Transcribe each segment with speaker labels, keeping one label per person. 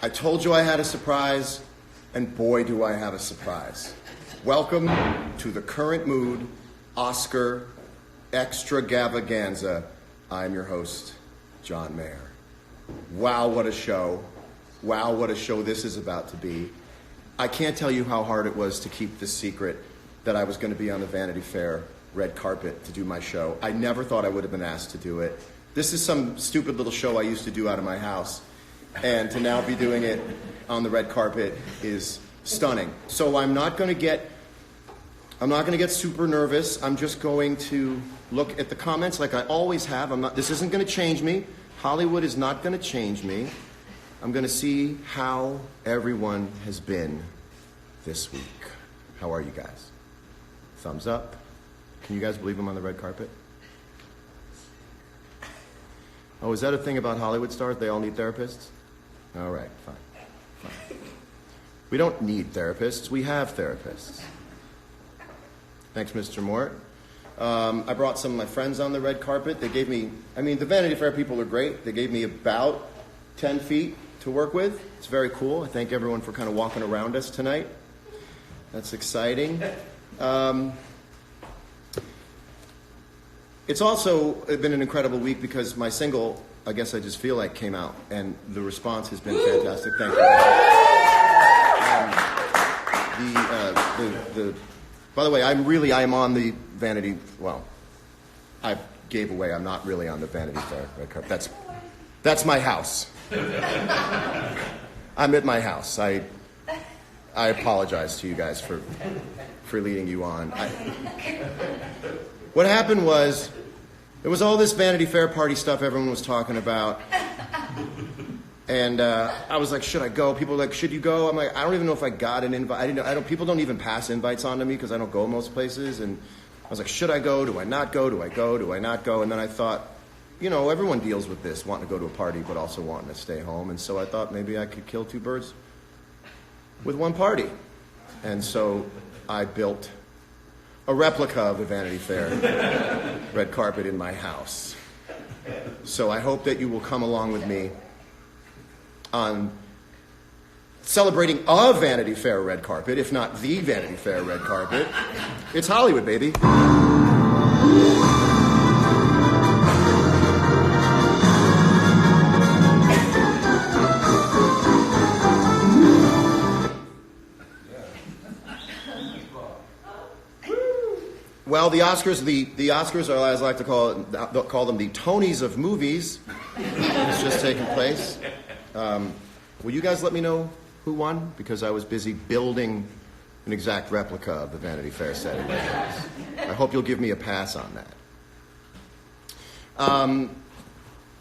Speaker 1: I told you I had a surprise, and boy do I have a surprise. Welcome to the Current Mood Oscar Extravaganza. I'm your host, John Mayer. Wow, what a show. Wow, what a show this is about to be. I can't tell you how hard it was to keep this secret that I was going to be on the Vanity Fair red carpet to do my show. I never thought I would have been asked to do it. This is some stupid little show I used to do out of my house. And to now be doing it on the red carpet is stunning. So I'm not going to get super nervous. I'm just going to look at the comments like I always have. This isn't going to change me. Hollywood is not going to change me. I'm going to see how everyone has been this week. How are you guys? Thumbs up. Can you guys believe I'm on the red carpet? Oh, is that a thing about Hollywood stars? They all need therapists? All right, fine. We don't need therapists. We have therapists. Thanks, Mr. Mort. I brought some of my friends on the red carpet. They gave me, the Vanity Fair people are great. They gave me about 10 feet to work with. It's very cool. I thank everyone for kind of walking around us tonight. That's exciting. It's also been an incredible week because my single, I Guess I Just Feel Like, came out, and the response has been fantastic. Thank you. By the way, I am on the Vanity, I gave away, I'm not really on the Vanity Fair red carpet. That's my house. I'm at my house. I apologize to you guys for leading you on. What happened was, there was all this Vanity Fair party stuff everyone was talking about. And I was like, should I go? People were like, should you go? I'm like, I don't even know if I got an invite. People don't even pass invites on to me because I don't go most places. And I was like, should I go? Do I not go? Do I go? Do I not go? And then I thought, everyone deals with this, wanting to go to a party but also wanting to stay home. And so I thought maybe I could kill two birds with one party. And so I built a replica of the Vanity Fair red carpet in my house. So I hope that you will come along with me on celebrating a Vanity Fair red carpet, if not the Vanity Fair red carpet. It's Hollywood, baby. Well, the Oscars are, as I like to call them, the Tonys of movies. It's just taking place. Will you guys let me know who won? Because I was busy building an exact replica of the Vanity Fair set in my house. I hope you'll give me a pass on that.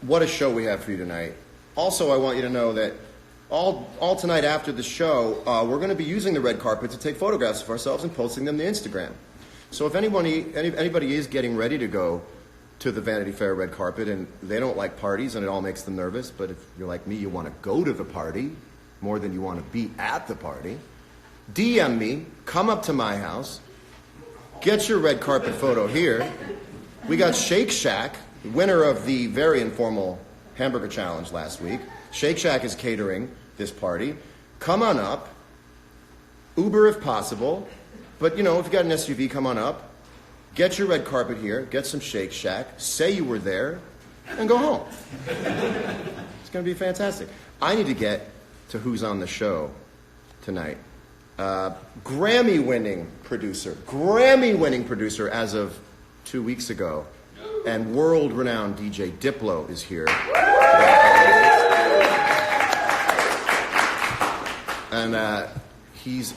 Speaker 1: What a show we have for you tonight. Also, I want you to know that all tonight after the show, we're going to be using the red carpet to take photographs of ourselves and posting them to Instagram. So if anybody is getting ready to go to the Vanity Fair red carpet and they don't like parties and it all makes them nervous, but if you're like me, you want to go to the party more than you want to be at the party, DM me, come up to my house, get your red carpet photo here. We got Shake Shack, winner of the very informal hamburger challenge last week. Shake Shack is catering this party. Come on up, Uber if possible. But, if you got an SUV, come on up, get your red carpet here, get some Shake Shack, say you were there, and go home. It's going to be fantastic. I need to get to who's on the show tonight. Grammy-winning producer as of 2 weeks ago, and world-renowned DJ Diplo is here. And he's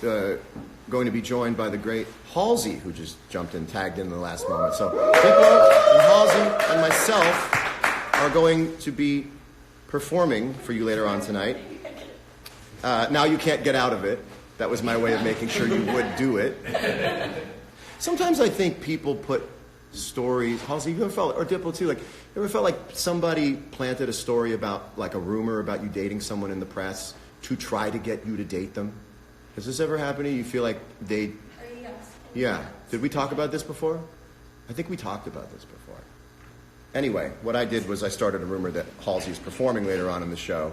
Speaker 1: going to be joined by the great Halsey, who just jumped in, tagged in the last moment. So Diplo and Halsey and myself are going to be performing for you later on tonight. Now you can't get out of it. That was my way of making sure you would do it. Sometimes I think people put stories, Halsey, you ever felt, or Diplo too, like, you ever felt like somebody planted a story about, like a rumor about you dating someone in the press to try to get you to date them? Has this ever happened to you? You feel like they... Yes. Yeah. Did we talk about this before? I think we talked about this before. Anyway, what I did was I started a rumor that Halsey's performing later on in the show.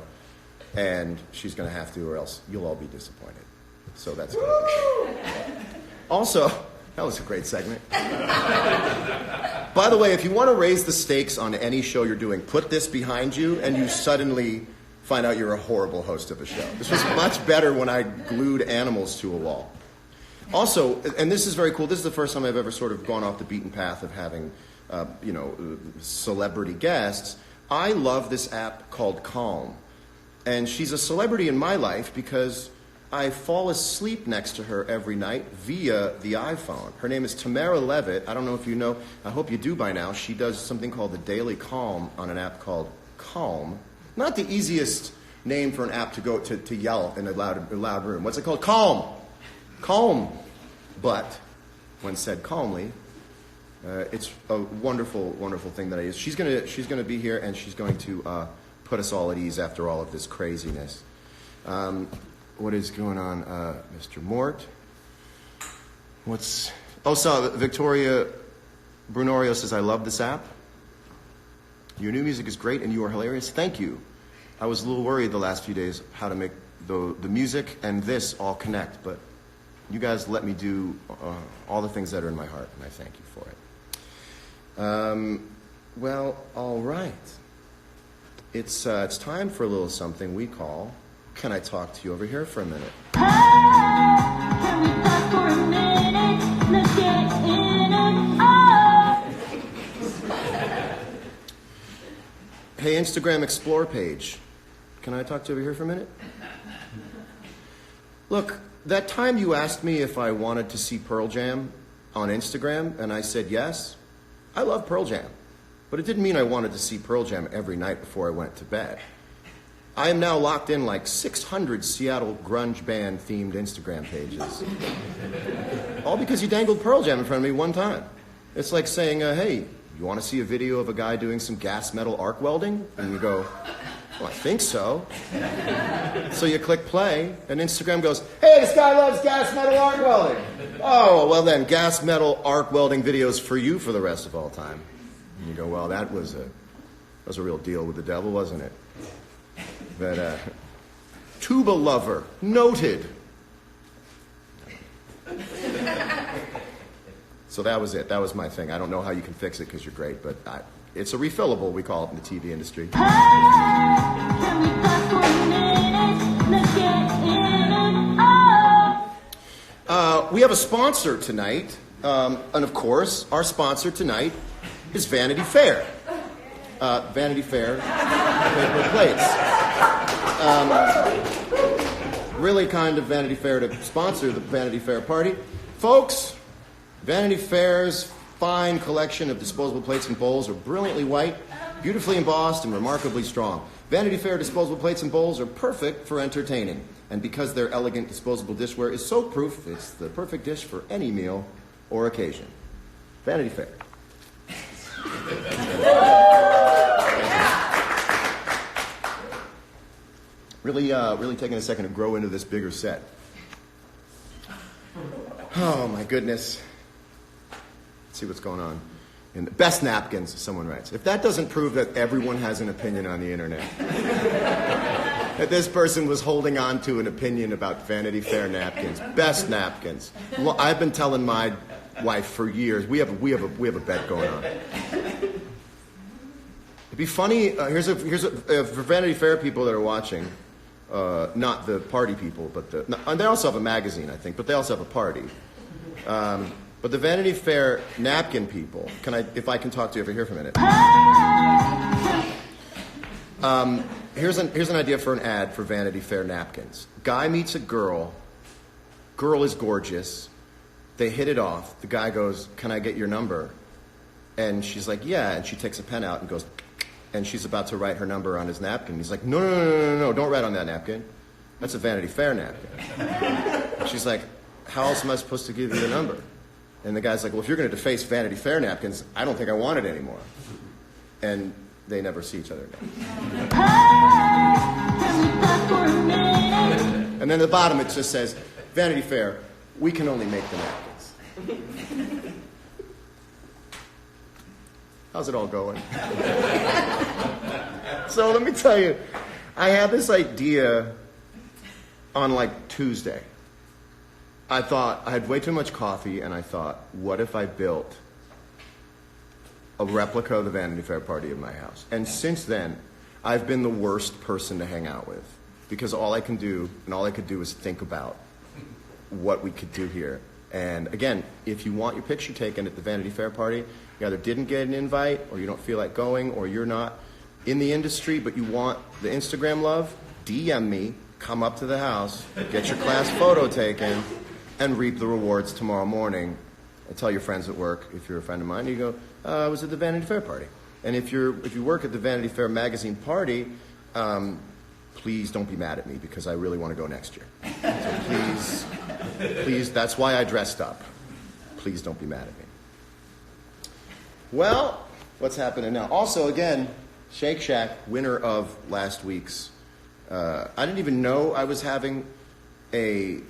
Speaker 1: And she's going to have to, or else you'll all be disappointed. So that's going to be great. Also, that was a great segment. By the way, if you want to raise the stakes on any show you're doing, put this behind you and you suddenly find out you're a horrible host of a show. This was much better when I glued animals to a wall. Also, and this is very cool, this is the first time I've ever sort of gone off the beaten path of having, celebrity guests. I love this app called Calm. And she's a celebrity in my life because I fall asleep next to her every night via the iPhone. Her name is Tamara Levitt. I don't know if you know. I hope you do by now. She does something called the Daily Calm on an app called Calm. Not the easiest name for an app to go to yell in a loud room. What's it called? Calm. Calm. But when said calmly, it's a wonderful, wonderful thing that I use. She's gonna be here and she's going to put us all at ease after all of this craziness. What is going on, Mr. Mort? So Victoria Brunorio says, I love this app. Your new music is great and you are hilarious. Thank you. I was a little worried the last few days how to make the music and this all connect, but you guys let me do all the things that are in my heart, and I thank you for it. Well, all right. It's time for a little something we call, Can I Talk to You Over Here for a Minute?
Speaker 2: Can we talk for a minute? Let's get in it.
Speaker 1: Hey, Instagram Explore page. Can I talk to you over here for a minute? Look, that time you asked me if I wanted to see Pearl Jam on Instagram, and I said yes, I love Pearl Jam. But it didn't mean I wanted to see Pearl Jam every night before I went to bed. I am now locked in like 600 Seattle grunge band themed Instagram pages. All because you dangled Pearl Jam in front of me one time. It's like saying, hey, you want to see a video of a guy doing some gas metal arc welding? And you go, well, I think so. So you click play, and Instagram goes, hey, this guy loves gas metal arc welding. Oh, well then, gas metal arc welding videos for you for the rest of all time. And you go, well, that was a real deal with the devil, wasn't it? But tuba lover, noted. So that was it. That was my thing. I don't know how you can fix it because you're great, but it's a refillable, we call it in the TV industry.
Speaker 2: Can we talk for a minute? Let's get in it.
Speaker 1: We have a sponsor tonight, and of course, our sponsor tonight is Vanity Fair. Vanity Fair paper plates. Really kind of Vanity Fair to sponsor the Vanity Fair party. Folks, Vanity Fair's fine collection of disposable plates and bowls are brilliantly white, beautifully embossed, and remarkably strong. Vanity Fair disposable plates and bowls are perfect for entertaining. And because their elegant disposable dishware is soap-proof, it's the perfect dish for any meal or occasion. Vanity Fair. Really taking a second to grow into this bigger set. Oh, my goodness. Let's see what's going on. In the best napkins, someone writes. If that doesn't prove that everyone has an opinion on the internet, that this person was holding on to an opinion about Vanity Fair napkins, best napkins. Well, I've been telling my wife for years. We have a bet going on. It'd be funny. Here's for Vanity Fair people that are watching. Not the party people, but and they also have a magazine, I think, but they also have a party. But the Vanity Fair napkin people, if I can talk to you over here for a minute. Here's an idea for an ad for Vanity Fair napkins. Guy meets a girl. Girl is gorgeous. They hit it off. The guy goes, "Can I get your number?" And she's like, "Yeah." And she takes a pen out and goes, and she's about to write her number on his napkin. He's like, no, don't write on that napkin. That's a Vanity Fair napkin. She's like, how else am I supposed to give you the number? And the guy's like, well, if you're going to deface Vanity Fair napkins, I don't think I want it anymore. And they never see each other again. And then at the bottom it just says, Vanity Fair, we can only make the napkins. How's it all going? So let me tell you, I had this idea on like Tuesday. I thought I had way too much coffee, and I thought, what if I built a replica of the Vanity Fair party in my house? And since then, I've been the worst person to hang out with, because all I can do, and all I could do, is think about what we could do here. And again, if you want your picture taken at the Vanity Fair party, you either didn't get an invite, or you don't feel like going, or you're not in the industry, but you want the Instagram love, DM me, come up to the house, get your class photo taken, and reap the rewards tomorrow morning. And tell your friends at work, if you're a friend of mine, you go, I was at the Vanity Fair party. And if you work at the Vanity Fair magazine party, please don't be mad at me, because I really want to go next year. So please, that's why I dressed up. Please don't be mad at me. Well, what's happening now? Also, again, Shake Shack, winner of last week's. I didn't even know I was having a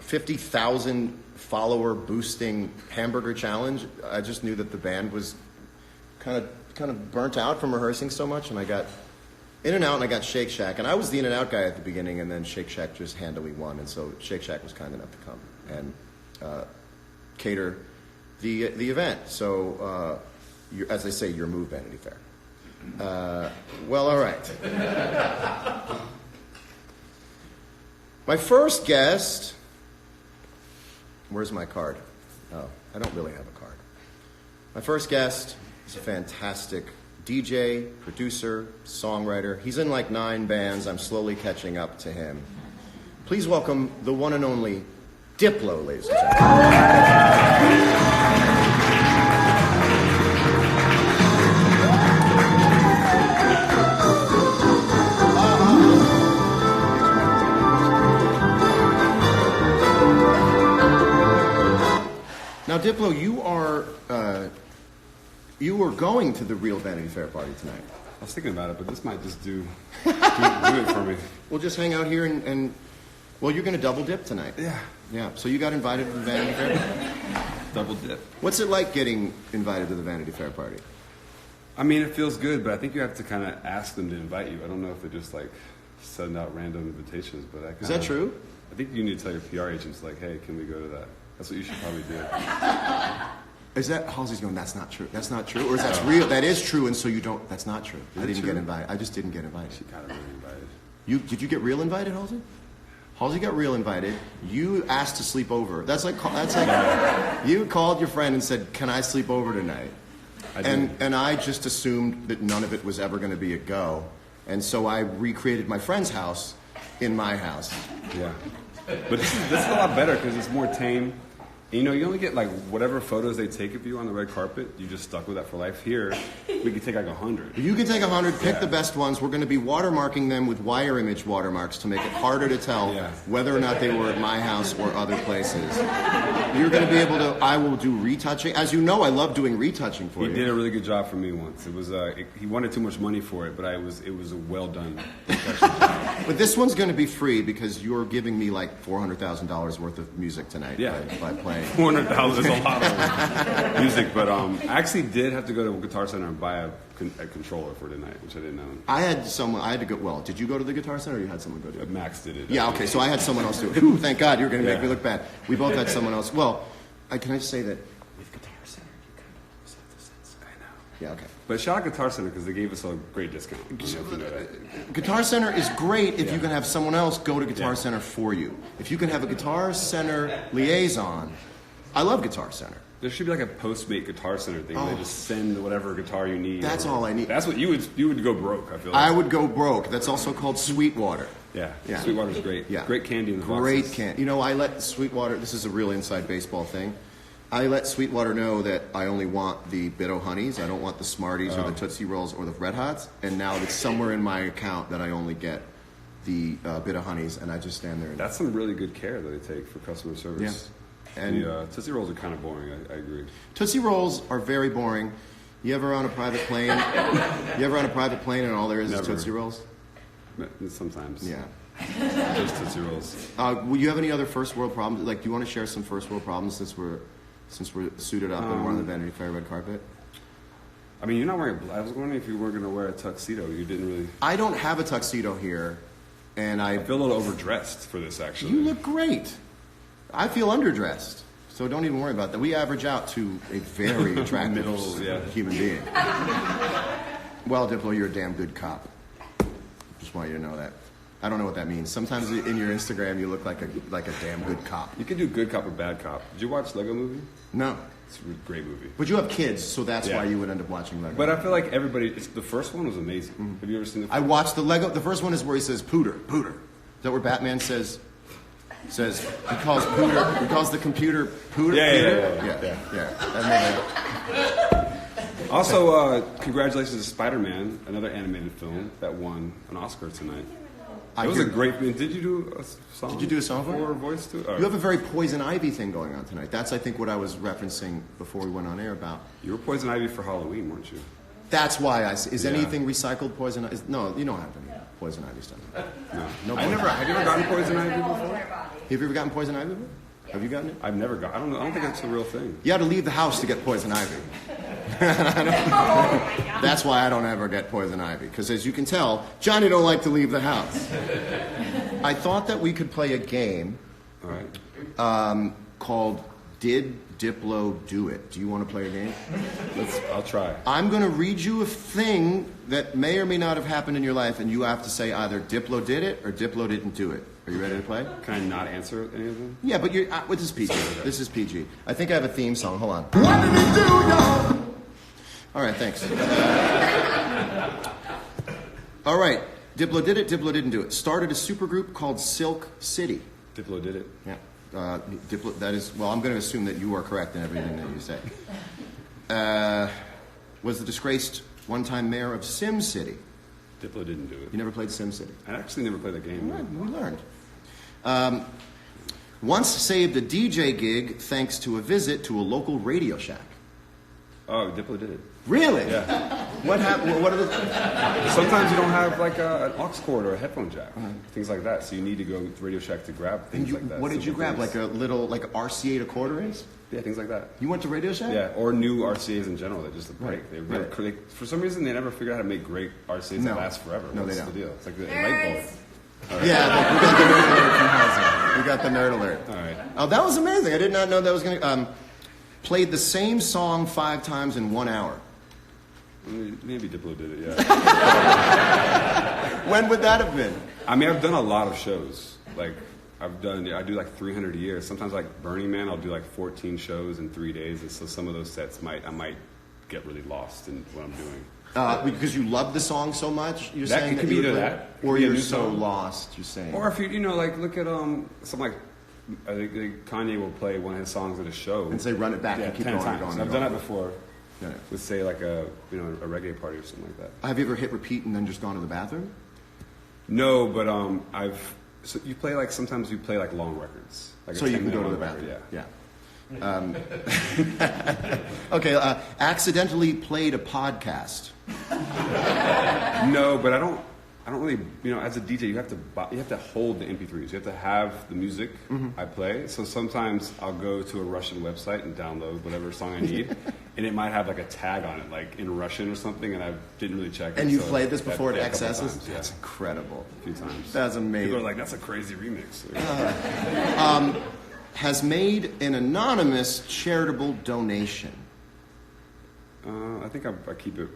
Speaker 1: 50,000 follower boosting hamburger challenge. I just knew that the band was kind of burnt out from rehearsing so much, and I got In-N-Out and I got Shake Shack, and I was the In-N-Out guy at the beginning, and then Shake Shack just handily won, and so Shake Shack was kind enough to come and cater the event. So, as they say, your move, Vanity Fair. Well, all right. My first guest. Where's my card? Oh, I don't really have a card. My first guest is a fantastic DJ, producer, songwriter. He's in like 9 bands. I'm slowly catching up to him. Please welcome the one and only Diplo, ladies and gentlemen. Now, Diplo, you were going to the real Vanity Fair party tonight.
Speaker 3: I was thinking about it, but this might just do it for me.
Speaker 1: We'll just hang out here and well, you're going to double dip tonight. Yeah. So you got invited to the Vanity Fair?
Speaker 3: Double dip.
Speaker 1: What's it like getting invited to the Vanity Fair party?
Speaker 3: I mean, it feels good, but I think you have to kind of ask them to invite you. I don't know if they just like send out random invitations, but
Speaker 1: Is that true?
Speaker 3: I think you need to tell your PR agents, like, hey, can we go to that? That's what you should probably do.
Speaker 1: Is that Halsey's going? That's not true. That's not true, or is that real? That is true, and so you don't. That's not true. I didn't get invited. I just didn't get invited.
Speaker 3: She kind of really invited.
Speaker 1: Did you get real invited, Halsey? Halsey got real invited. You asked to sleep over. That's like you called your friend and said, "Can I sleep over tonight?" And I just assumed that none of it was ever going to be a go, and so I recreated my friend's house in my house.
Speaker 3: Yeah, but this is a lot better because it's more tame. And, you only get like whatever photos they take of you on the red carpet. You just stuck with that for life. Here, we could take like 100.
Speaker 1: You can take 100, pick the best ones. We're going to be watermarking them with wire image watermarks to make it harder to tell whether or not they were at my house or other places. You're going to be able to, I will do retouching. As you know, I love doing retouching for you.
Speaker 3: He did a really good job for me once. It was, he wanted too much money for it, but it was a well done retouching job.
Speaker 1: But this one's going to be free because you're giving me like $400,000 worth of music tonight by playing.
Speaker 3: $400 is a lot of music, but I actually did have to go to a Guitar Center and buy a controller for tonight, which I didn't know.
Speaker 1: I had to go. Well, did you go to the Guitar Center, or you had someone go to it?
Speaker 3: Max did it.
Speaker 1: Yeah, okay. So I had someone else do it. Ooh, thank God, you're going to make me look bad. We both had someone else. Well, can I just say that with Guitar Center, you kind of always have the sense. I know. Yeah, okay.
Speaker 3: But shout out Guitar Center because they gave us a great discount. I don't know if you know that.
Speaker 1: Guitar Center is great if you can have someone else go to Guitar Center for you. If you can have a Guitar Center liaison. I love Guitar Center.
Speaker 3: There should be like a Postmate Guitar Center thing. They just send whatever guitar you need.
Speaker 1: That's all I need.
Speaker 3: That's what you would go broke. I feel like.
Speaker 1: I would go broke. That's also called Sweetwater.
Speaker 3: Yeah. Sweetwater's great.
Speaker 1: Yeah.
Speaker 3: Great candy in the boxes.
Speaker 1: Great candy. I let Sweetwater. This is a real inside baseball thing. I let Sweetwater know that I only want the Bit-O Honeys. I don't want the Smarties or the Tootsie Rolls or the Red Hots. And now it's somewhere in my account that I only get the Bit-O Honeys, and I just stand there.
Speaker 3: That's some really good care that they take for customer service.
Speaker 1: Yeah. And
Speaker 3: the Tootsie Rolls are kind of boring. I agree.
Speaker 1: Tootsie Rolls are very boring. You ever on a private plane? And all there is Tootsie Rolls?
Speaker 3: Sometimes.
Speaker 1: Yeah.
Speaker 3: Just Tootsie Rolls.
Speaker 1: Will you have any other first world problems? Like, do you want to share some first world problems since we're suited up and we're on the Vanity Fair red carpet?
Speaker 3: I mean, you're not wearing. I was wondering if you were going to wear a tuxedo. You didn't really.
Speaker 1: I don't have a tuxedo here, and
Speaker 3: I feel a little overdressed for this. Actually,
Speaker 1: You look great. I feel underdressed, so don't even worry about that. We average out to a very attractive human being. Well, Diplo, you're a damn good cop. Just want you to know that. I don't know what that means. Sometimes in your Instagram, you look like a damn good cop.
Speaker 3: You can do good cop or bad cop. Did you watch Lego Movie?
Speaker 1: No.
Speaker 3: It's a great movie.
Speaker 1: But you have kids, so that's why you would end up watching Lego.
Speaker 3: But I feel like everybody. The first one was amazing. Mm-hmm. Have you ever seen the?
Speaker 1: I watched the Lego. The first one is where he says "pooter, pooter." Is that where Batman says he calls pooter? He calls the computer pooter.
Speaker 3: Yeah. Also, congratulations to Spider-Man, another animated film that won an Oscar tonight. It was a great. Did you do a song?
Speaker 1: Did you do a song for it?
Speaker 3: Or a voice to it?
Speaker 1: You have a very Poison Ivy thing going on tonight. That's, I think, what I was referencing before we went on air about.
Speaker 3: You were Poison Ivy for Halloween, weren't you?
Speaker 1: That's why I. Is anything recycled Poison Ivy? No, you don't have any Poison Ivy stuff. No.
Speaker 3: Have you ever gotten Poison Ivy before?
Speaker 1: Have you ever gotten Poison Ivy before? Have you gotten it?
Speaker 3: I've never got. I don't think it's a real thing.
Speaker 1: You had to leave the house to get Poison Ivy. That's why I don't ever get Poison Ivy, because as you can tell, Johnny don't like to leave the house. I thought that we could play a game called Did Diplo Do It? Do you want to play a game?
Speaker 3: I'll try.
Speaker 1: I'm going to read you a thing that may or may not have happened in your life, and you have to say either Diplo did it or Diplo didn't do it. Are you ready to play?
Speaker 3: Can I not answer any of them?
Speaker 1: Yeah, but this is PG. This is PG. I think I have a theme song. Hold on. What did he do, y'all? All right, thanks. All right. Diplo did it, Diplo didn't do it. Started a supergroup called Silk City.
Speaker 3: Diplo did it.
Speaker 1: Yeah. Diplo, that is, well, I'm going to assume that you are correct in everything that you say. Was the disgraced one-time mayor of Sim City.
Speaker 3: Diplo didn't do it.
Speaker 1: You never played Sim City?
Speaker 3: I actually never played the game.
Speaker 1: Right, we learned. Once saved a DJ gig thanks to a visit to a local Radio Shack.
Speaker 3: Oh, Diplo did it.
Speaker 1: Really?
Speaker 3: Yeah.
Speaker 1: What happened? What are the?
Speaker 3: Sometimes you don't have like an aux cord or a headphone jack, things like that. So you need to go to Radio Shack to grab things like that.
Speaker 1: What did you grab? Like a little RCA to quarter inch?
Speaker 3: Yeah, things like that.
Speaker 1: You went to Radio Shack?
Speaker 3: Yeah, or new RCAs in general that just break. Right. For some reason, they never figured out how to make great RCAs that last forever.
Speaker 1: No,
Speaker 3: What's
Speaker 1: they don't.
Speaker 3: the deal? It's like the light bulb.
Speaker 1: Right. Yeah, we got the nerd alert from Housing. We got the nerd alert.
Speaker 3: All right.
Speaker 1: Oh, that was amazing. I did not know that was going to... played the same song 5 times in 1 hour.
Speaker 3: Maybe Diplo did it, yeah.
Speaker 1: When would that have been?
Speaker 3: I mean, I've done a lot of shows. Like, I do like 300 a year. Sometimes like Burning Man, I'll do like 14 shows in 3 days. And so some of those sets I might get really lost in what I'm doing.
Speaker 1: Because you love the song so much, you're
Speaker 3: that
Speaker 1: saying
Speaker 3: could be either that,
Speaker 1: or you're
Speaker 3: so
Speaker 1: song. Lost. You're saying,
Speaker 3: or if you like look at something like I think Kanye will play one of his songs at a show
Speaker 1: and say run it back and keep
Speaker 3: 10
Speaker 1: going
Speaker 3: times.
Speaker 1: and going.
Speaker 3: I've done that before.
Speaker 1: Yeah.
Speaker 3: With say like a reggae party or something like that.
Speaker 1: Have you ever hit repeat and then just gone to the bathroom?
Speaker 3: No, but So you play sometimes you play long records. Like
Speaker 1: so you can go to the bathroom. Yeah. Okay. Accidentally played a podcast.
Speaker 3: No, but I don't really. As a DJ, you have to hold the MP3s. You have to have the music I play. So sometimes I'll go to a Russian website and download whatever song I need, and it might have like a tag on it, like in Russian or something, and I didn't really check it.
Speaker 1: And you played this before at
Speaker 3: XS's?
Speaker 1: Excesses? That's incredible.
Speaker 3: A few times.
Speaker 1: That's amazing.
Speaker 3: People are like, that's a crazy remix.
Speaker 1: Has made an anonymous charitable donation.
Speaker 3: I think I keep it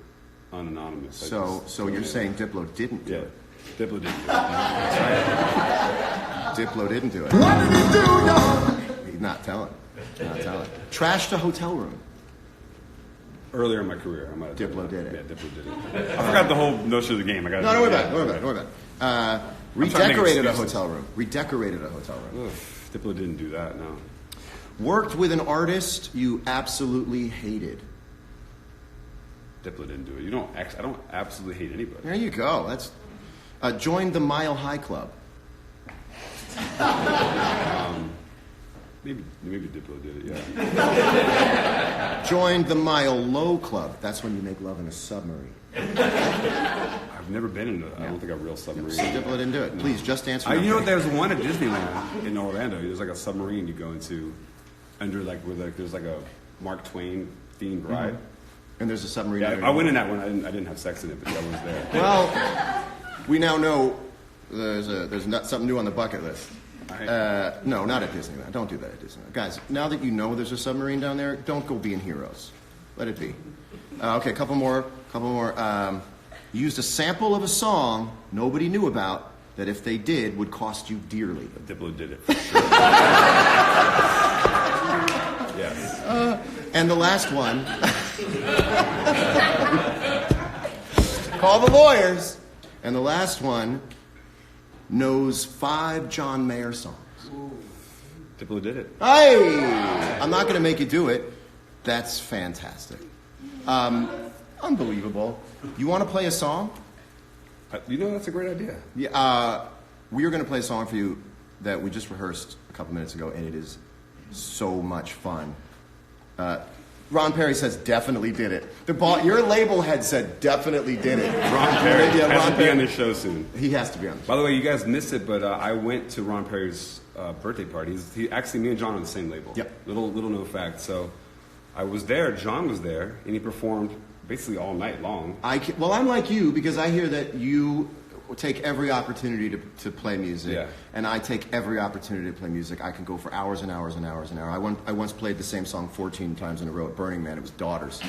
Speaker 3: unanonymous.
Speaker 1: So you're saying Diplo didn't do it?
Speaker 3: Diplo didn't do it.
Speaker 1: Diplo didn't do it. What did he do, y'all? He's not telling. Trashed a hotel room.
Speaker 3: Earlier in my career, I might have
Speaker 1: Diplo did it.
Speaker 3: Yeah, Diplo did it. I forgot the whole notion of the game.
Speaker 1: No, don't worry about it. Redecorated a hotel room.
Speaker 3: Ugh, Diplo didn't do that, no.
Speaker 1: Worked with an artist you absolutely hated.
Speaker 3: Diplo didn't do it. I don't absolutely hate anybody.
Speaker 1: There you go. That's joined the Mile High Club.
Speaker 3: Maybe Diplo did it, yeah.
Speaker 1: Joined the Mile Low Club. That's when you make love in a submarine.
Speaker 3: I've never been in I don't think a real submarine.
Speaker 1: So Diplo didn't do it. Please, just answer.
Speaker 3: There's one at Disneyland in Orlando. There's like a submarine you go into under where there's like a Mark Twain themed ride.
Speaker 1: And there's a submarine.
Speaker 3: Yeah,
Speaker 1: there.
Speaker 3: I went in that one. I didn't have sex in it, but I was there.
Speaker 1: Well, we now know there's not something new on the bucket list. No, not at Disneyland. Don't do that at Disneyland. Guys, now that you know there's a submarine down there, don't go being heroes. Let it be. Okay, a couple more. Used a sample of a song nobody knew about that if they did would cost you dearly.
Speaker 3: Diplo did it for sure. Yes.
Speaker 1: And the last one. Call the lawyers. And the last one knows 5 John Mayer songs.
Speaker 3: Diplo did it.
Speaker 1: Hey! I'm not going to make you do it. That's fantastic. Unbelievable. You want to play a song?
Speaker 3: You know, that's a great idea.
Speaker 1: Yeah. We are going to play a song for you that we just rehearsed a couple minutes ago, and it is so much fun. Ron Perry says definitely did it. Your label head said definitely did it.
Speaker 3: Ron Perry has to be on this show soon.
Speaker 1: He has to be on the show.
Speaker 3: By the way, you guys missed it, but I went to Ron Perry's birthday party. Actually, me and John are on the same label.
Speaker 1: Yep.
Speaker 3: Little known fact. So I was there. John was there, and he performed basically all night long.
Speaker 1: Well, I'm like you because I hear that you take every opportunity to play music,
Speaker 3: Yeah.
Speaker 1: and I take every opportunity to play music. I can go for hours and hours and hours and hours. I once played the same song 14 times in a row at Burning Man. It was Daughters.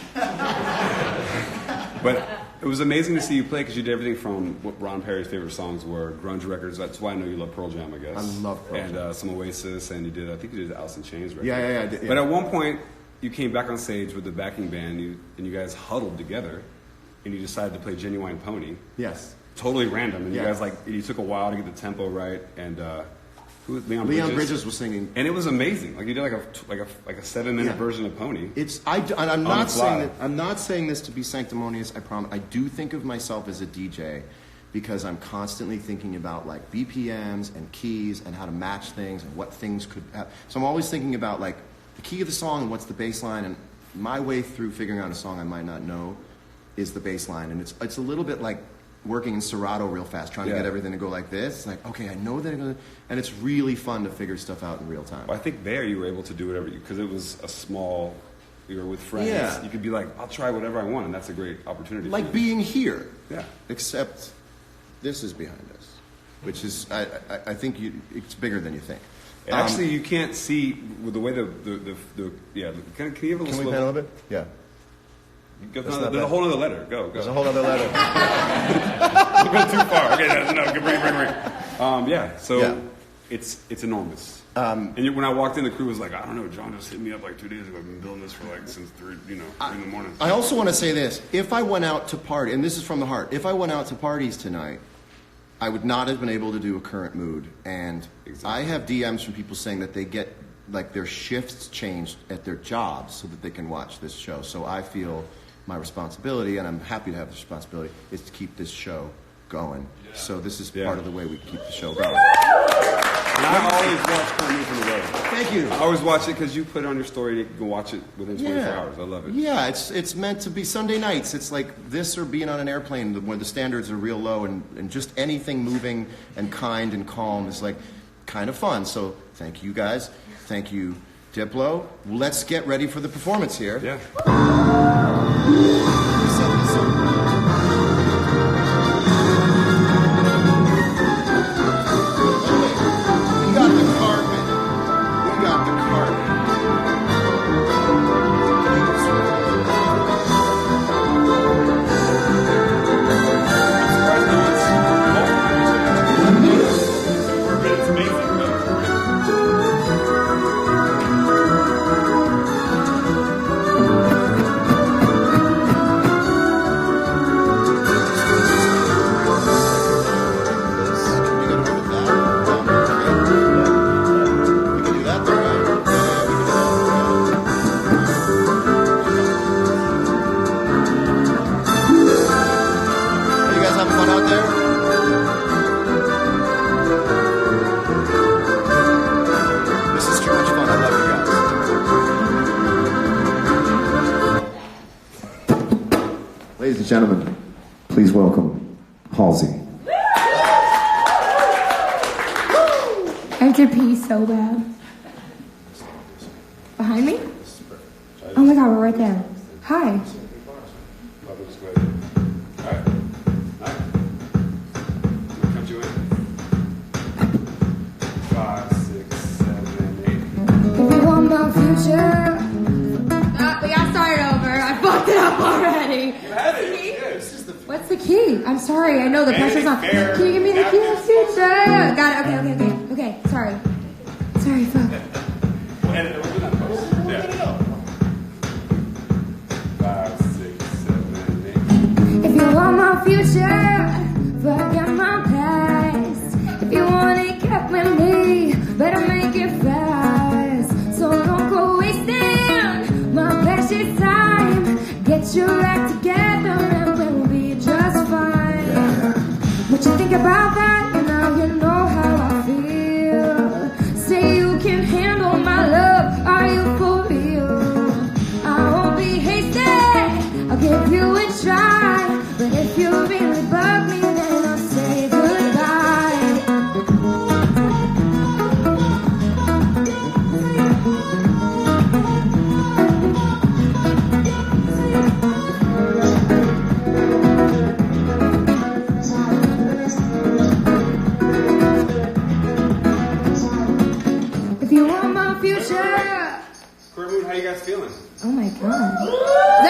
Speaker 3: But it was amazing to see you play because you did everything from what Ron Perry's favorite songs were, grunge records. That's why I know you love Pearl Jam, I guess.
Speaker 1: I love Pearl Jam.
Speaker 3: And some Oasis, and I think you did Alice in Chains record.
Speaker 1: Yeah, I did, yeah.
Speaker 3: But at one point, you came back on stage with the backing band, and you guys huddled together, and you decided to play Genuine Pony.
Speaker 1: Yes.
Speaker 3: Totally random, and
Speaker 1: Yeah.
Speaker 3: you guys you took a while to get the tempo right, and who was Leon
Speaker 1: Bridges was singing,
Speaker 3: and it was amazing. Like you did like a 7-minute
Speaker 1: Yeah.
Speaker 3: version of Pony.
Speaker 1: I'm not
Speaker 3: the
Speaker 1: saying
Speaker 3: fly.
Speaker 1: that. I'm not saying this to be sanctimonious. I promise. I do think of myself as a DJ because I'm constantly thinking about like BPMs and keys and how to match things and what things could have. So I'm always thinking about like the key of the song and what's the bass line, and my way through figuring out a song I might not know is the bass line, and it's a little bit like working in Serato real fast, trying to
Speaker 3: Yeah.
Speaker 1: get everything to go like this. Like, okay, I know that, and it's really fun to figure stuff out in real time.
Speaker 3: Well, I think there you were able to do whatever because it was a small. You were with friends.
Speaker 1: Yeah.
Speaker 3: You could be like, I'll try whatever I want, and that's a great opportunity.
Speaker 1: Like
Speaker 3: for you.
Speaker 1: being here.
Speaker 3: Yeah.
Speaker 1: Except this is behind us, which is I think it's bigger than you think.
Speaker 3: And actually, you can't see with the way the yeah. Can you have a
Speaker 1: Can we
Speaker 3: little?
Speaker 1: pan a little bit? Yeah.
Speaker 3: There's
Speaker 1: not
Speaker 3: a
Speaker 1: bad.
Speaker 3: whole other letter. Go.
Speaker 1: There's a whole other letter.
Speaker 3: Don't go too far. Okay, no, bring. Yeah. So
Speaker 1: Yeah.
Speaker 3: it's enormous. And when I walked in, the crew was like, I don't know, John just hit me up like 2 days ago. I've been building this for like since 3 in the morning.
Speaker 1: I also want to say this: if I went out to party, and this is from the heart, if I went out to parties tonight, I would not have been able to do a current mood. And
Speaker 3: Exactly.
Speaker 1: I have DMs from people saying that they get like their shifts changed at their jobs so that they can watch this show. So I feel my responsibility, and I'm happy to have the responsibility, is to keep this show going. Yeah. So this is part of the way we keep the show going.
Speaker 3: And I always watch Current Mood from the road.
Speaker 1: Thank you.
Speaker 3: I always watch it because you put it on your story. You can watch it within 24 hours. I love it.
Speaker 1: Yeah, it's meant to be Sunday nights. It's like this or being on an airplane where the standards are real low, and just anything moving and kind and calm is like kind of fun. So thank you guys. Thank you, Diplo. Let's get ready for the performance here.
Speaker 3: Yeah.
Speaker 1: We got the carpet. We got the carpet.
Speaker 3: It's amazing.
Speaker 1: You guys having fun out there? This is too much fun. I love you guys. Ladies and gentlemen, please welcome Halsey.
Speaker 4: I have to pee so bad. Behind me? Oh my god, we're right there. Hi. future. We gotta start over. I fucked it up already. What's the key? I'm sorry. I know the pressure's on. Can you give me the key of future? Got it. Okay. Sorry. Fuck. If you want my future, forget my past. If you want it, get with me. Better make it fast. So don't go wasting my precious time. Get your act together and we'll be just fine. What you think about that? Now you know how I feel. Say you can handle my love. Are you for real? I won't be hasty. I'll give you a try. But if you really bug me, then I'll say goodbye. If you want my future.
Speaker 3: Career mood, how you guys feeling?
Speaker 4: Oh my god. Is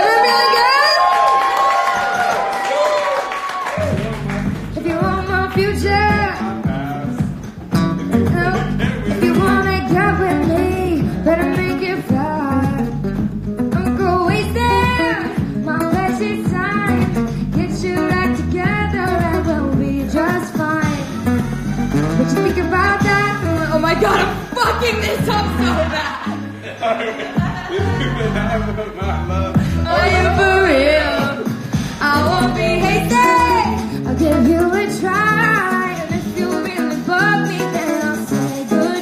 Speaker 4: everyone feeling good? If you want my future. If you wanna get with me, better make it fast. Don't go wasting my precious time. Get your act together and we'll be just fine. What you think about that? Oh my god, I'm fucking this up so bad. Are you for real? I won't be hasty. I'll give you a try. And if you really bug me, then I'll say goodbye.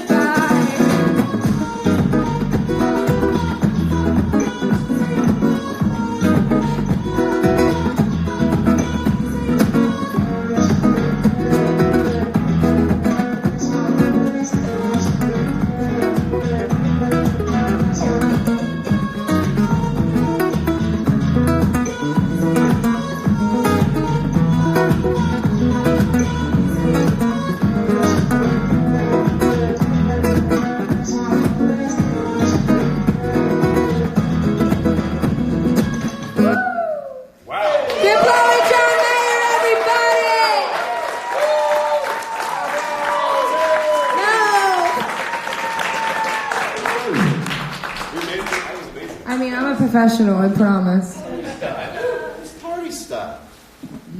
Speaker 4: Professional, I promise.
Speaker 1: It's party stuff.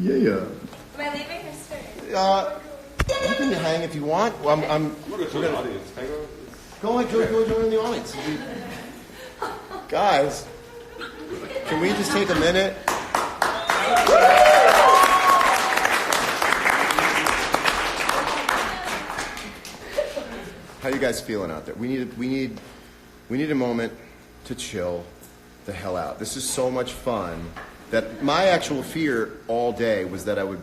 Speaker 1: Yeah.
Speaker 5: Am I leaving or staying?
Speaker 1: You can hang if you want. Well,
Speaker 3: We're going to join the audience.
Speaker 1: go join the audience. Guys, can we just take a minute? How you guys feeling out there? We need a moment to chill the hell out. This is so much fun that my actual fear all day was that I would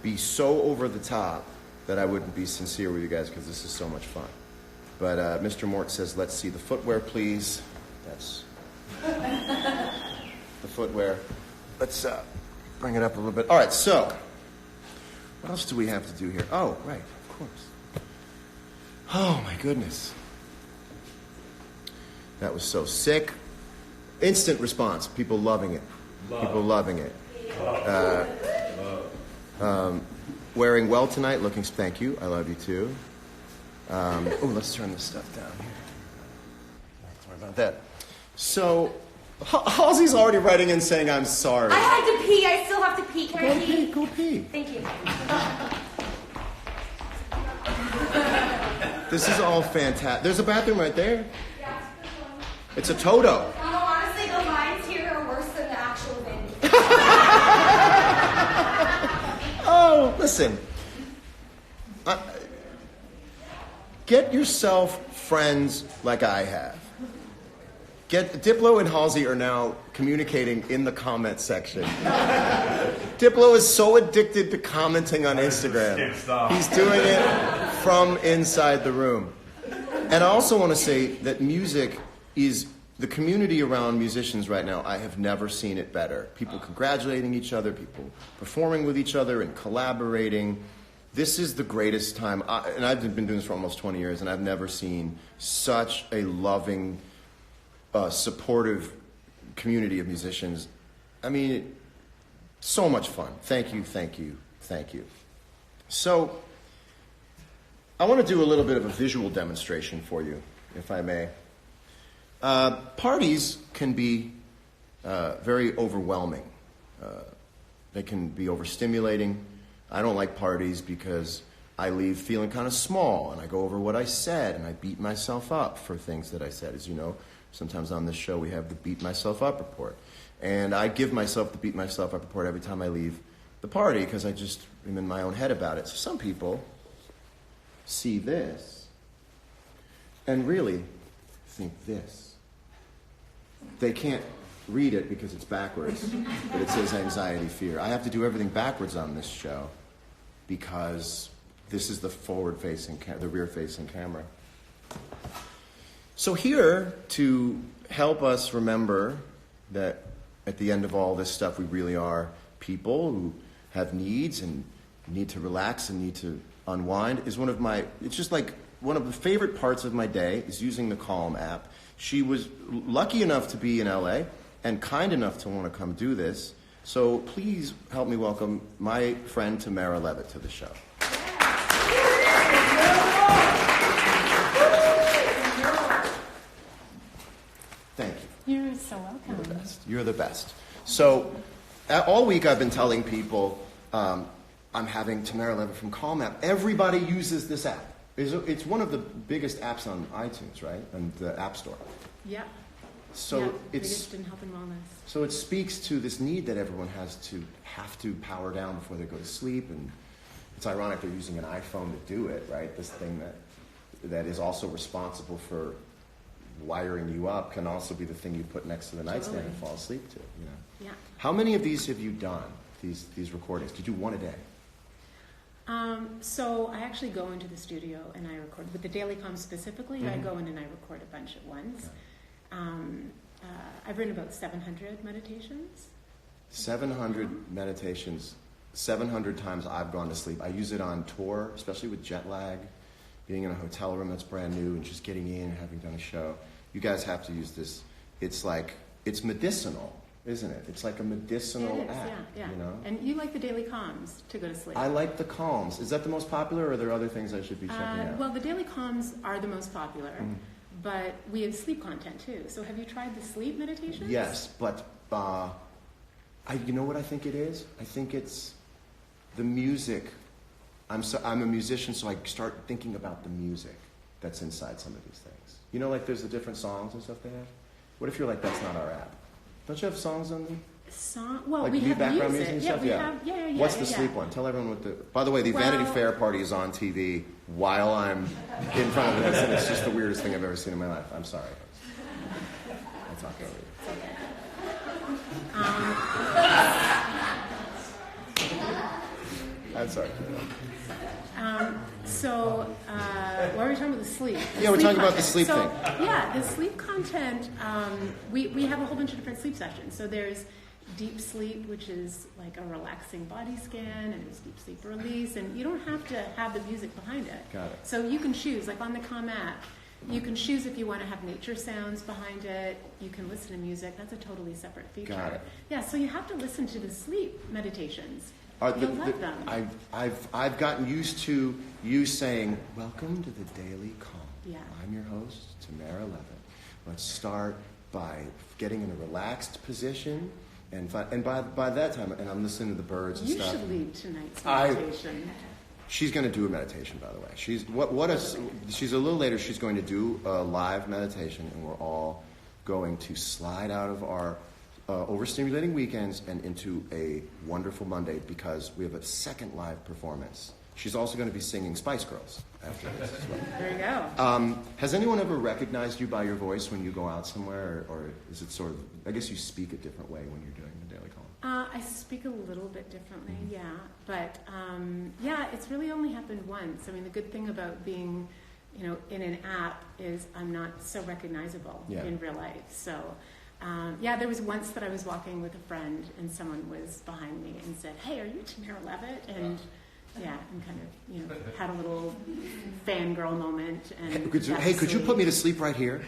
Speaker 1: be so over the top that I wouldn't be sincere with you guys because this is so much fun. But Mr. Mort says, let's see the footwear, please. That's the footwear. Let's bring it up a little bit. All right, so what else do we have to do here? Oh, right, of course. Oh, my goodness. That was so sick. Instant response. People loving it. People loving it. Wearing well tonight. Looking. Thank you. I love you too. Let's turn this stuff down here. Sorry about that. So, Halsey's already writing in saying I'm sorry.
Speaker 5: I had to pee. I still have to pee. Can I pee?
Speaker 1: Go pee.
Speaker 5: Thank you.
Speaker 1: This is all fantastic. There's a bathroom right there. It's a Toto.
Speaker 5: Honestly, the lines here are worse than the actual Vanity.
Speaker 1: Oh, listen. Get yourself friends like I have. Diplo and Halsey are now communicating in the comment section. Diplo is so addicted to commenting on Instagram. He's doing it from inside the room. And I also want to say that music is the community around musicians right now. I have never seen it better. People congratulating each other, people performing with each other and collaborating. This is the greatest time. And I've been doing this for almost 20 years, and I've never seen such a loving supportive community of musicians. I mean, so much fun. Thank you, thank you, thank you. So, I want to do a little bit of a visual demonstration for you, if I may. Parties can be very overwhelming. They can be overstimulating. I don't like parties because I leave feeling kind of small, and I go over what I said, and I beat myself up for things that I said. As you know, sometimes on this show we have the Beat Myself Up report. And I give myself the Beat Myself Up report every time I leave the party because I just am in my own head about it. So some people see this and really think this. They can't read it because it's backwards, but it says anxiety, fear. I have to do everything backwards on this show because this is the forward-facing, the rear-facing camera. So here, to help us remember that at the end of all this stuff, we really are people who have needs and need to relax and need to unwind, is it's just like one of the favorite parts of my day is using the Calm app. She was lucky enough to be in LA and kind enough to want to come do this. So please help me welcome my friend Tamara Levitt to the show. Thank you.
Speaker 6: You're so welcome.
Speaker 1: You're the best. You're the best. So, all week I've been telling people I'm having Tamara Levitt from Calm app. Everybody uses this app. It's one of the biggest apps on iTunes, right? And the App Store.
Speaker 6: Yeah.
Speaker 1: So
Speaker 6: yeah,
Speaker 1: it's
Speaker 6: biggest in health and wellness.
Speaker 1: So it speaks to this need that everyone has to power down before they go to sleep, and it's ironic they're using an iPhone to do it, right? This thing that is also responsible for wiring you up can also be the thing you put next to the nightstand and fall asleep to. You know.
Speaker 6: Yeah.
Speaker 1: How many of these have you done? These recordings? Did you do one a day?
Speaker 6: So I actually go into the studio and I record. With the Daily Calm specifically, I go in and I record a bunch at once. Okay. I've written about 700 meditations.
Speaker 1: 700 meditations. 700 times I've gone to sleep. I use it on tour, especially with jet lag, being in a hotel room that's brand new and just getting in and having done a show. You guys have to use this. It's medicinal, isn't it? It's like a medicinal app.
Speaker 6: Yeah.
Speaker 1: You know?
Speaker 6: And you like the Daily Calms to go to sleep.
Speaker 1: I like the Calms. Is that the most popular, or are there other things I should be checking out?
Speaker 6: Well, the Daily Calms are the most popular, but we have sleep content too. So have you tried the sleep meditations?
Speaker 1: Yes, but you know what I think it is? I think it's the music. I'm a musician, so I start thinking about the music that's inside some of these things. You know, like there's the different songs and stuff they have? What if you're like, that's not our app? Don't you have songs on them?
Speaker 6: Well,
Speaker 1: like
Speaker 6: we have
Speaker 1: background
Speaker 6: music.
Speaker 1: and
Speaker 6: Yeah,
Speaker 1: stuff?
Speaker 6: we have. Yeah.
Speaker 1: What's the sleep one? Tell everyone what the. By the way, the Vanity Fair party is on TV while I'm in front of this, and it's just the weirdest thing I've ever seen in my life. I'm sorry. I'll talk over you. I'm sorry.
Speaker 6: What are we talking about? The sleep.
Speaker 1: Yeah, we're talking about the sleep thing.
Speaker 6: Yeah, the sleep content, we have a whole bunch of different sleep sessions. So there's deep sleep, which is like a relaxing body scan, and there's deep sleep release, and you don't have to have the music behind it.
Speaker 1: Got it.
Speaker 6: So you can choose, like on the Calm app, you can choose if you want to have nature sounds behind it. You can listen to music. That's a totally separate feature.
Speaker 1: Got it.
Speaker 6: Yeah, so you have to listen to the sleep meditations. You'll love them.
Speaker 1: I've gotten used to you saying, "Welcome to the Daily Calm."
Speaker 6: Yeah.
Speaker 1: I'm your host, Tamara Levitt. Let's start by getting in a relaxed position, and by that time, and I'm listening to the birds and stuff.
Speaker 6: You should lead tonight's meditation.
Speaker 1: She's going to do a meditation, by the way. She's a little later. She's going to do a live meditation, and we're all going to slide out of our overstimulating weekends and into a wonderful Monday because we have a second live performance. She's also going to be singing Spice Girls after this as well.
Speaker 6: There you go.
Speaker 1: Has anyone ever recognized you by your voice when you go out somewhere, or is it sort of? I guess you speak a different way when you're doing the Daily Calm.
Speaker 6: I speak a little bit differently, yeah. But it's really only happened once. I mean, the good thing about being, in an app is I'm not so recognizable in real life. So, there was once that I was walking with a friend and someone was behind me and said, "Hey, are you Tamara Levitt?" And Yeah, and kind of, had a little fangirl moment. And
Speaker 1: Hey, could you put me to sleep right here?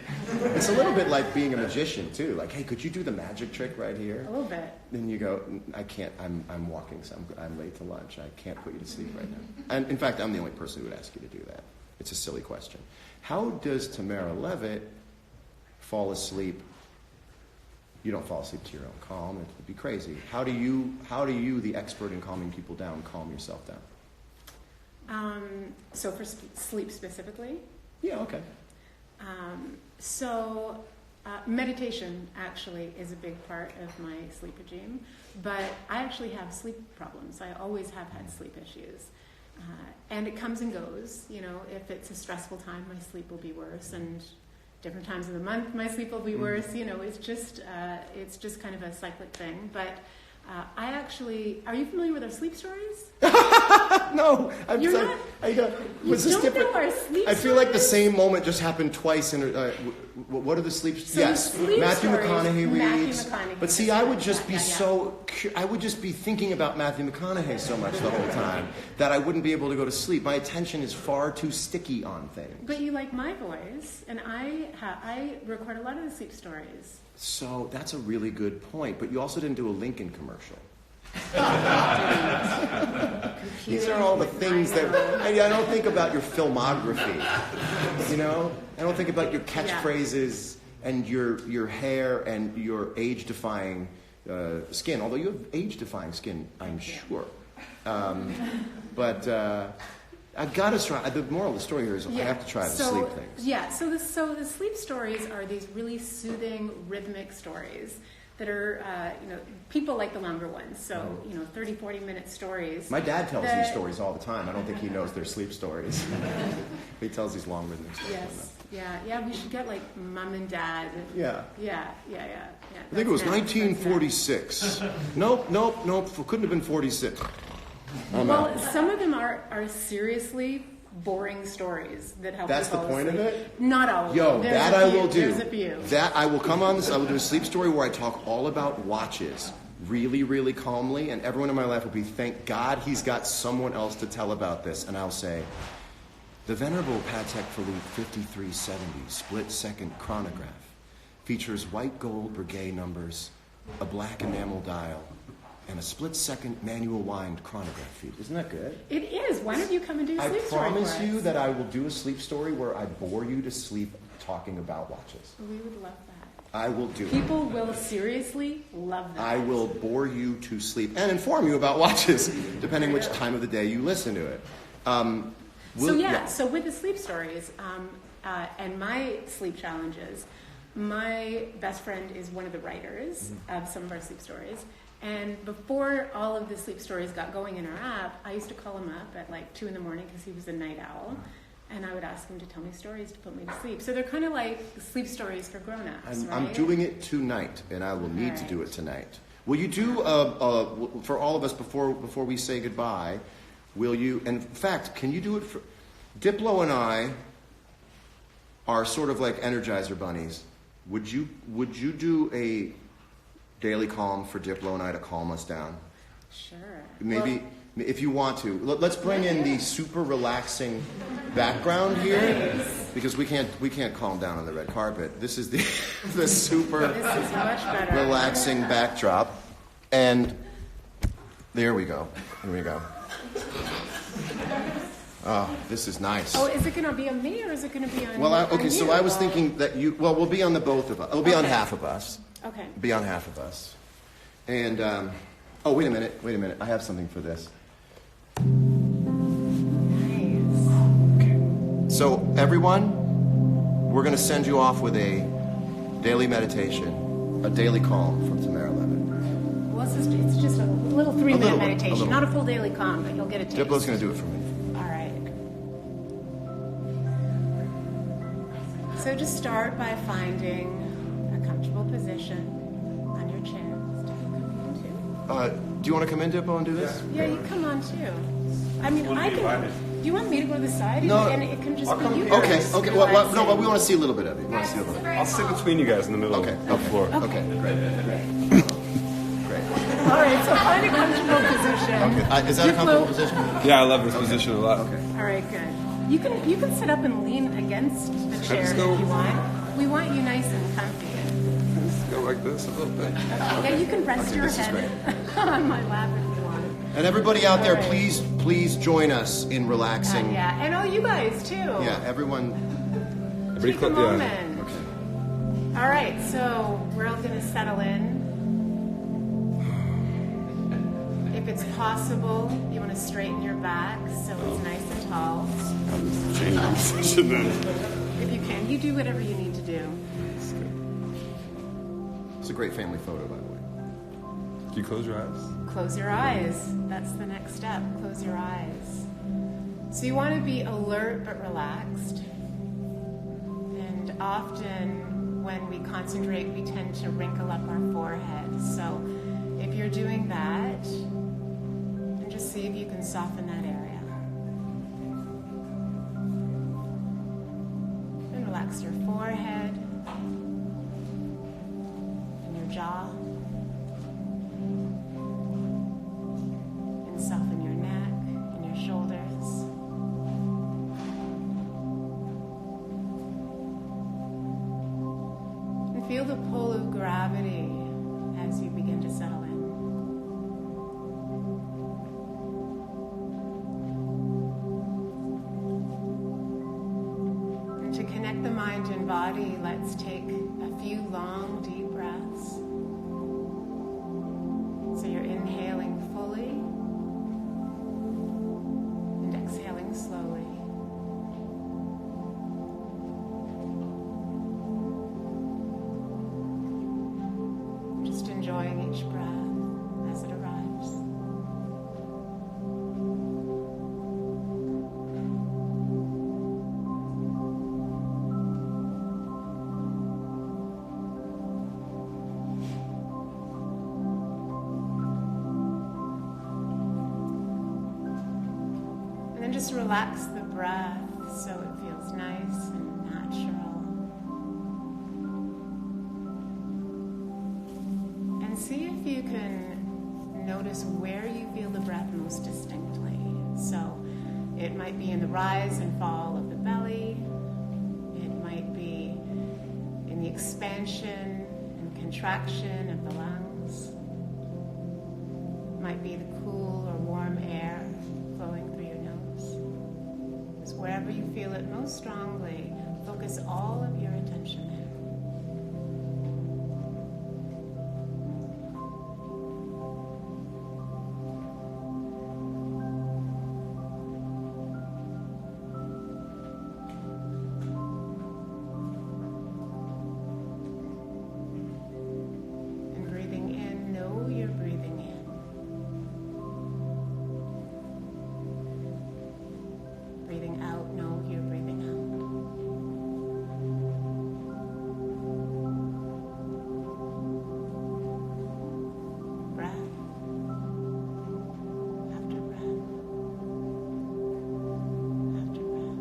Speaker 1: It's a little bit like being a magician too. Like, hey, could you do the magic trick right here?
Speaker 6: A little bit.
Speaker 1: Then you go, I can't. I'm walking, so I'm late to lunch. I can't put you to sleep right now. And in fact, I'm the only person who would ask you to do that. It's a silly question. How does Tamara Levitt fall asleep? You don't fall asleep to your own calm. It would be crazy. How do you, the expert in calming people down, calm yourself down?
Speaker 6: So for sleep specifically?
Speaker 1: Yeah, okay.
Speaker 6: Meditation actually is a big part of my sleep regime, but I actually have sleep problems. I always have had sleep issues. And it comes and goes. If it's a stressful time, my sleep will be worse, and different times of the month, my sleep will be worse. It's just kind of a cyclic thing. But are you familiar with our sleep stories?
Speaker 1: No,
Speaker 6: You're
Speaker 1: sorry.
Speaker 6: not.
Speaker 1: Was this
Speaker 6: don't
Speaker 1: different?
Speaker 6: know our sleep
Speaker 1: I feel like the
Speaker 6: stories?
Speaker 1: same moment just happened twice. What are the sleep?
Speaker 6: So
Speaker 1: yes,
Speaker 6: the sleep
Speaker 1: Matthew
Speaker 6: stories,
Speaker 1: McConaughey
Speaker 6: Matthew
Speaker 1: reads.
Speaker 6: McConaughey
Speaker 1: But see,
Speaker 6: does
Speaker 1: I
Speaker 6: that.
Speaker 1: would just be
Speaker 6: Yeah.
Speaker 1: I would just be thinking about Matthew McConaughey so much the whole time that I wouldn't be able to go to sleep. My attention is far too sticky on things.
Speaker 6: But you like my voice, and I record a lot of the sleep stories.
Speaker 1: So that's a really good point. But you also didn't do a Lincoln commercial. These are all the things that I don't think about your filmography. I don't think about your catchphrases and your hair and your age-defying skin. Although you have age-defying skin, I'm sure. But I've got to try. The moral of the story here is I have to try the sleep things.
Speaker 6: Yeah. So the sleep stories are these really soothing, rhythmic stories that are, people like the longer ones. So, 30, 40-minute stories.
Speaker 1: My dad tells these stories all the time. I don't think he knows they're sleep stories. He tells these long rhythmic stories.
Speaker 6: Yes. Yeah. We should get like mom and dad.
Speaker 1: Yeah.
Speaker 6: Yeah.
Speaker 1: I think it was 1946. Nope. Couldn't have been 46.
Speaker 6: Some of them are seriously boring stories that help
Speaker 1: That's
Speaker 6: you
Speaker 1: the
Speaker 6: fall
Speaker 1: point
Speaker 6: asleep.
Speaker 1: of it?
Speaker 6: Not all of
Speaker 1: Yo,
Speaker 6: them.
Speaker 1: that I will do.
Speaker 6: There's a few.
Speaker 1: That I will come on this. I will do a sleep story where I talk all about watches, really, really calmly, and everyone in my life will be, thank God he's got someone else to tell about this. And I'll say, the venerable Patek Philippe 5370 split-second chronograph features white gold Breguet numbers, a black enamel dial, and a split-second manual wind chronograph feed. Isn't that good?
Speaker 6: It is. Why don't you come and do a sleep story
Speaker 1: I promise
Speaker 6: for
Speaker 1: you
Speaker 6: us?
Speaker 1: that I will do a sleep story where I bore you to sleep talking about watches.
Speaker 6: We would love that.
Speaker 1: I will do it.
Speaker 6: People will seriously love that.
Speaker 1: I will bore you to sleep and inform you about watches, depending which time of the day you listen to it.
Speaker 6: So with the sleep stories and my sleep challenges, my best friend is one of the writers of some of our sleep stories. And before all of the sleep stories got going in our app, I used to call him up at like 2 a.m. because he was a night owl. And I would ask him to tell me stories to put me to sleep. So they're kind of like sleep stories for grown-ups, right?
Speaker 1: I'm doing it tonight, and I will need to do it tonight. Will you do, for all of us before we say goodbye, will you, in fact, can you do it for, Diplo and I are sort of like Energizer bunnies. Would you do a daily calm for Diplo and I to calm us down?
Speaker 6: Sure.
Speaker 1: Maybe, if you want to. Let's bring in the super relaxing background here, because we can't calm down on the red carpet. This is the super
Speaker 6: This is much better.
Speaker 1: relaxing backdrop. And there we go. Here we go. Oh, this is nice.
Speaker 6: Oh, is it going to be on me or is it going to be on
Speaker 1: Well,
Speaker 6: on you?
Speaker 1: so I was thinking that we'll be on the both of us. It'll be on half of us.
Speaker 6: Okay.
Speaker 1: Be on half of us. And, wait a minute. I have something for this.
Speaker 6: Nice.
Speaker 1: So, everyone, we're going to send you off with a daily meditation, a daily calm from Tamara Levitt.
Speaker 6: Well, it's just a little 3-minute
Speaker 1: little one,
Speaker 6: meditation, not a full daily calm, but you'll get a taste.
Speaker 1: Diplo's going to do it for me.
Speaker 6: All right. So just start by finding a comfortable position on your chair.
Speaker 1: Do you want to come in, Diplo, and do this?
Speaker 6: Yeah, you come on too. I mean, I can. Do you want me to go to the side?
Speaker 1: No.
Speaker 6: And it can just be you.
Speaker 1: Okay.
Speaker 6: guys
Speaker 1: Well,
Speaker 6: relaxing.
Speaker 1: no, but we want to see a little bit of it.
Speaker 3: I'll sit between you guys in the middle of the floor.
Speaker 1: Okay, great.
Speaker 6: All right, so find a comfortable position.
Speaker 1: Okay. Is that a comfortable position?
Speaker 3: Yeah, I love this position a lot.
Speaker 1: Okay.
Speaker 6: All right, good. You can sit up and lean against the chair
Speaker 3: just
Speaker 6: if
Speaker 3: go-
Speaker 6: you want. We want you nice and comfy.
Speaker 3: Just go like this a little bit.
Speaker 6: Yeah, you can rest your
Speaker 1: this is
Speaker 6: head on my lap if you want.
Speaker 1: And everybody out there,
Speaker 6: All right.
Speaker 1: please join us in relaxing.
Speaker 6: Yeah, and you guys too.
Speaker 1: Yeah, everyone.
Speaker 3: Everybody
Speaker 6: Take a
Speaker 3: clo- yeah.
Speaker 6: moment.
Speaker 1: Okay.
Speaker 6: All right, so we're all going to settle in. If it's possible, you want to straighten your back so it's nice and tall.
Speaker 3: I'll just change my position then.
Speaker 6: If you can, you do whatever you need to do.
Speaker 1: It's a great family photo, by the way.
Speaker 3: Can you close your eyes?
Speaker 6: Close your eyes. That's the next step. Close your eyes. So you want to be alert but relaxed. And often when we concentrate, we tend to wrinkle up our forehead. So if you're doing that, and just see if you can soften that area. And relax your forehead and your jaw. And soften your neck and your shoulders. And feel the pull of gravity as you begin to settle in. And to connect the mind and body, let's take a few long, deep breaths. So you're inhaling fully and exhaling slowly. Just enjoying each breath as it arrives. And then just relax the breath so it feels nice and natural. And see if you can notice where you feel the breath most distinctly. So it might be in the rise and fall of the belly. It might be in the expansion and contraction of the lungs. It might be the cool or warm air flowing through your nose. Just wherever you feel it most strongly, focus all of your attention there. And breathing in, know you're breathing in. Breathing out, know you're breathing out. Breath after breath after breath.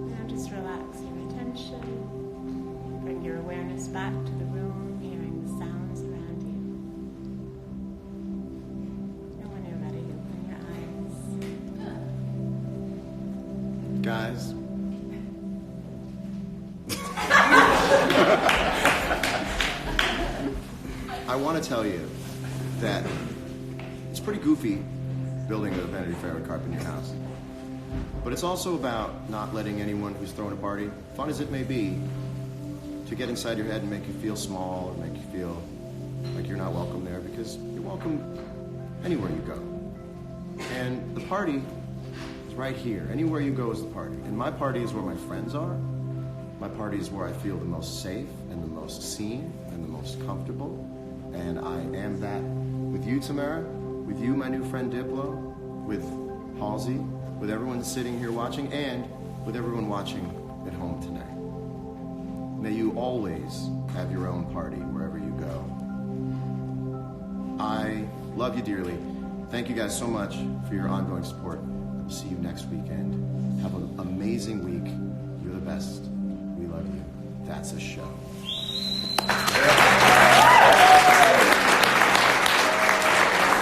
Speaker 6: Now just relax your attention. Bring your awareness back to the room, hearing the sounds around you. And when you're ready, open your eyes.
Speaker 1: Guys. I want to tell you that it's pretty goofy building a Vanity Fair red carpet in your house. But it's also about not letting anyone who's throwing a party, fun as it may be, to get inside your head and make you feel small or make you feel like you're not welcome there, because you're welcome anywhere you go. And the party is right here. Anywhere you go is the party. And my party is where my friends are. My party is where I feel the most safe and the most seen and the most comfortable. And I am that with you, Tamara, with you, my new friend Diplo, with Halsey, with everyone sitting here watching, and with everyone watching at home tonight. May you always have your own party wherever you go. I love you dearly. Thank you guys so much for your ongoing support. I will see you next weekend. Have an amazing week. You're the best. We love you. That's a show.